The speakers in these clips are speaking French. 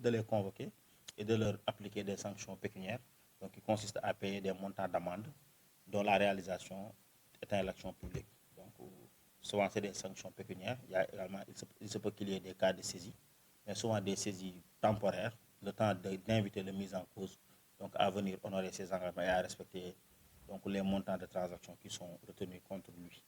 de les convoquer et de leur appliquer des sanctions pécuniaires, donc qui consistent à payer des montants d'amende dont la réalisation est l'action publique. Donc, souvent, c'est des sanctions pécuniaires. Il y a également, il se peut qu'il y ait des cas de saisie, mais souvent des saisies temporaires, le temps d'inviter le mis en cause donc, à venir honorer ses engagements et à respecter donc, les montants de transactions qui sont retenus contre lui.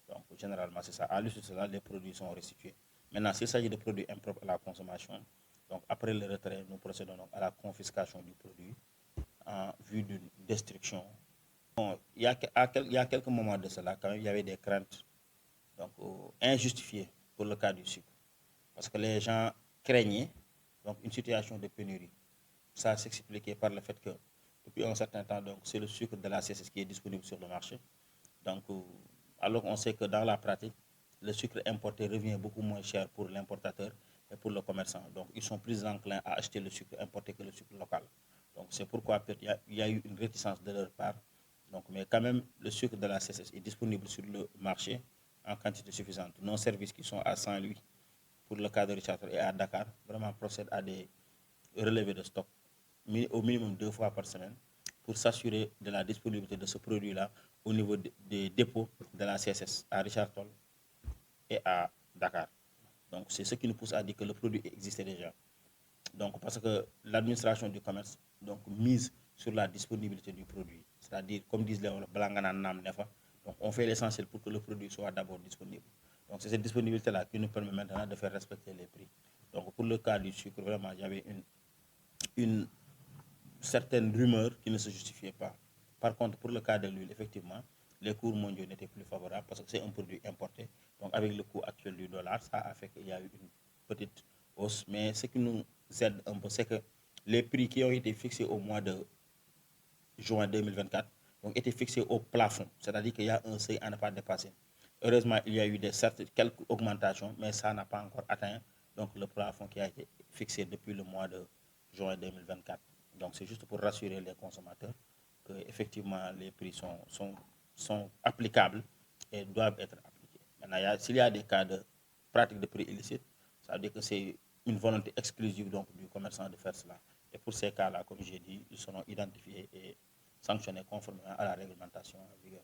Donc, généralement, c'est ça. À l'issue de cela, les produits sont restitués. Maintenant, s'il s'agit de produits impropres à la consommation, donc après le retrait, nous procédons donc à la confiscation du produit en vue d'une destruction. Bon, il y a quelques moments de cela, quand même, il y avait des craintes donc, injustifiées pour le cas du sucre. Parce que les gens craignaient donc, une situation de pénurie. Ça s'expliquait par le fait que depuis un certain temps, donc, c'est le sucre de la CSS qui est disponible sur le marché. Donc, alors qu'on sait que dans la pratique, le sucre importé revient beaucoup moins cher pour l'importateur et pour le commerçant. Donc, ils sont plus enclins à acheter le sucre importé que le sucre local. Donc, c'est pourquoi il y a eu une réticence de leur part. Donc, mais quand même, le sucre de la CSS est disponible sur le marché en quantité suffisante. Nos services qui sont à Saint-Louis, pour le cas de Richard et à Dakar, vraiment procèdent à des relevés de stock au minimum 2 fois par semaine pour s'assurer de la disponibilité de ce produit-là au niveau des dépôts de la CSS à Richard Toll et à Dakar. Donc, c'est ce qui nous pousse à dire que le produit existait déjà. Donc, parce que l'administration du commerce donc, mise sur la disponibilité du produit. C'est-à-dire, comme disent les Blangana Nam Nefa, donc on fait l'essentiel pour que le produit soit d'abord disponible. Donc, c'est cette disponibilité-là qui nous permet maintenant de faire respecter les prix. Donc, pour le cas du sucre, vraiment, il y avait une certaines rumeurs qui ne se justifiaient pas. Par contre, pour le cas de l'huile, effectivement, les cours mondiaux n'étaient plus favorables parce que c'est un produit importé. Donc, avec le coût actuel du dollar, ça a fait qu'il y a eu une petite hausse. Mais ce qui nous aide un peu, c'est que les prix qui ont été fixés au mois de juin 2024 ont été fixés au plafond. C'est-à-dire qu'il y a un seuil à ne pas dépasser. Heureusement, il y a eu quelques augmentations, mais ça n'a pas encore atteint donc, le plafond qui a été fixé depuis le mois de juin 2024. Donc, c'est juste pour rassurer les consommateurs que effectivement les prix sont applicables et doivent être appliqués. Maintenant, s'il y a des cas de pratique de prix illicite, ça veut dire que c'est une volonté exclusive donc, du commerçant de faire cela. Et pour ces cas-là, comme j'ai dit, ils seront identifiés et sanctionnés conformément à la réglementation en vigueur.